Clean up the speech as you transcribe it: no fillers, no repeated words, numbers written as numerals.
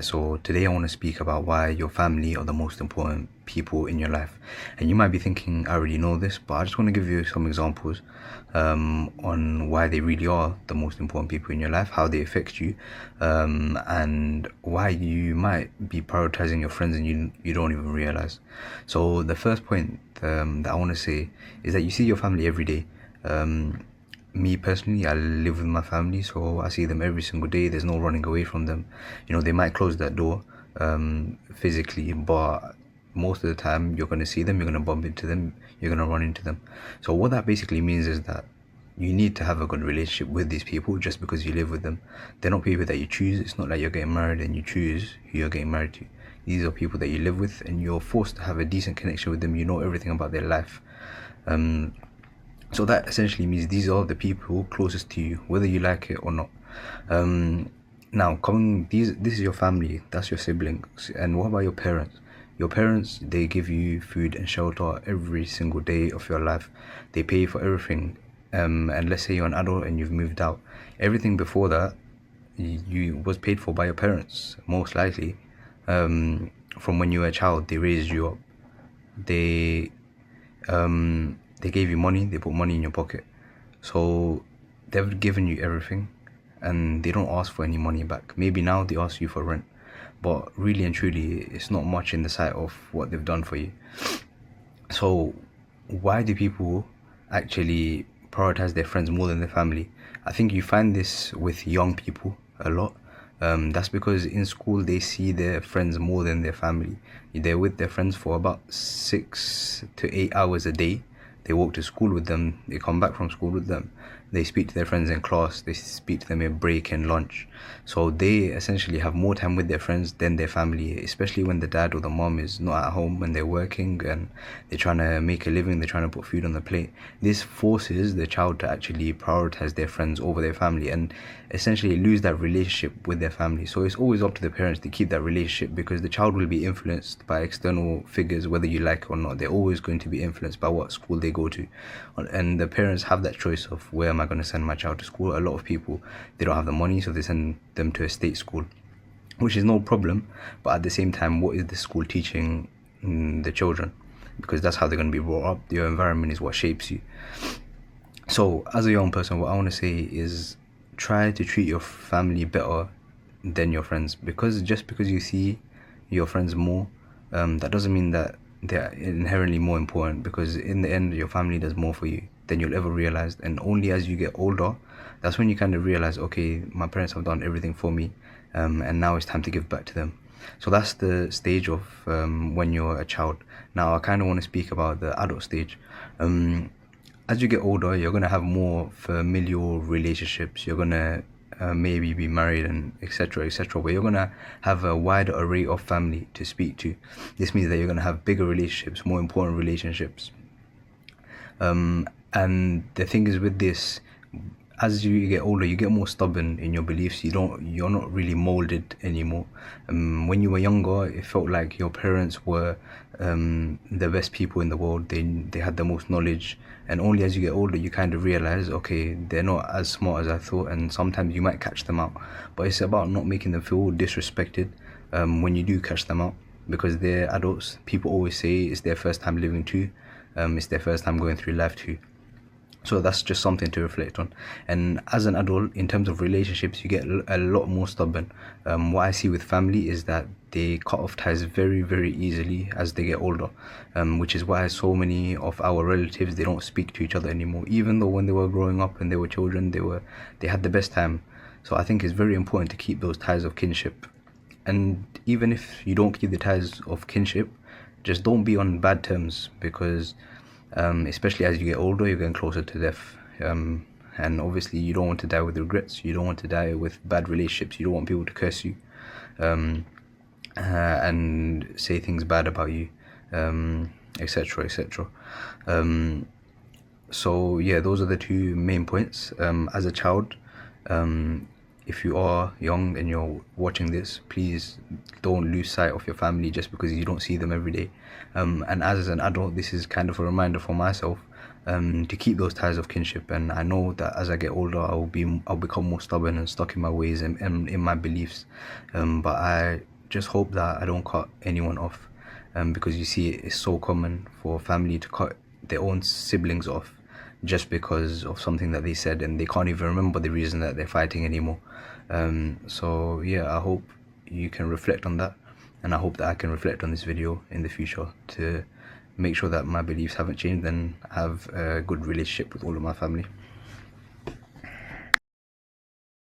So today I want to speak about why your family are the most important people in your life. And you might be thinking, I already know this, but I just want to give you some examples on why they really are the most important people in your life, how they affect you, and why you might be prioritizing your friends and you don't even realize. So the first point that I want to say is that you see your family every day. Me personally, I live with my family, so I see them every single day. There's no running away from them. They might close that door physically, but most of the time you're going to see them, you're going to bump into them, you're going to run into them. So what that basically means is that you need to have a good relationship with these people just because you live with them. They're not people that you choose. It's not like you're getting married and you choose who you're getting married to. These are people that you live with, and you're forced to have a decent connection with them. You know everything about their life. So that essentially means these are the people closest to you, whether you like it or not. Now, this is your family, that's your siblings. And what about your parents? Your parents, they give you food and shelter every single day of your life. They pay for everything. And let's say you're an adult and you've moved out. Everything before that, you was paid for by your parents, most likely. From when you were a child, they raised you up. They they gave you money, they put money in your pocket. So they've given you everything and they don't ask for any money back. Maybe now they ask you for rent, but really and truly, it's not much in the sight of what they've done for you. So why do people actually prioritize their friends more than their family? I think you find this with young people a lot. That's because in school they see their friends more than their family. They're with their friends for about 6 to 8 hours a day. They walk to school with them, they come back from school with them, they speak to their friends in class, they speak to them in break and lunch. So they essentially have more time with their friends than their family, especially when the dad or the mom is not at home, when they're working and they're trying to make a living, they're trying to put food on the plate. This forces the child to actually prioritize their friends over their family and essentially lose that relationship with their family. So it's always up to the parents to keep that relationship, because the child will be influenced by external figures, whether you like it or not. They're always going to be influenced by what school they go to, and the parents have that choice of where am I going to send my child to school. A lot of people, they don't have the money, so they send them to a state school, which is no problem, but at the same time, what is the school teaching the children? Because that's how they're going to be brought up. Your environment is what shapes you. So as a young person, what I want to say is try to treat your family better than your friends, because just because you see your friends more, that doesn't mean that they're inherently more important, because in the end your family does more for you than you'll ever realize. And only as you get older, that's when you kind of realize, okay, my parents have done everything for me, and now it's time to give back to them. So that's the stage of when you're a child. Now I kind of want to speak about the adult stage. As you get older, you're going to have more familial relationships. You're going to maybe be married and etc., but you're going to have a wider array of family to speak to. This means that you're going to have bigger relationships, more important relationships. And the thing is with this, as you get older, you get more stubborn in your beliefs. You're not really molded anymore. When you were younger, it felt like your parents were the best people in the world. They had the most knowledge, and only as you get older, you kind of realize, okay, they're not as smart as I thought, and sometimes you might catch them out. But it's about not making them feel disrespected when you do catch them out, because they're adults. People always say it's their first time living too. It's their first time going through life too. So that's just something to reflect on. And as an adult, in terms of relationships, you get a lot more stubborn. What I see with family is that they cut off ties very, very easily as they get older, which is why so many of our relatives, they don't speak to each other anymore, even though when they were growing up and they were children, they had the best time. So I think it's very important to keep those ties of kinship. And even if you don't keep the ties of kinship, just don't be on bad terms, because especially as you get older, you're getting closer to death, and obviously you don't want to die with regrets. You don't want to die with bad relationships. You don't want people to curse you and say things bad about you, etc. So yeah, those are the two main points. As a child, if you are young and you're watching this, please don't lose sight of your family just because you don't see them every day. And as an adult, this is kind of a reminder for myself. to keep those ties of kinship. And I know that as I get older, I'll become more stubborn and stuck in my ways and in my beliefs. But I just hope that I don't cut anyone off, because you see it's so common for family to cut their own siblings off just because of something that they said, and they can't even remember the reason that they're fighting anymore. So yeah, I hope you can reflect on that, and I hope that I can reflect on this video in the future to make sure that my beliefs haven't changed and have a good relationship with all of my family.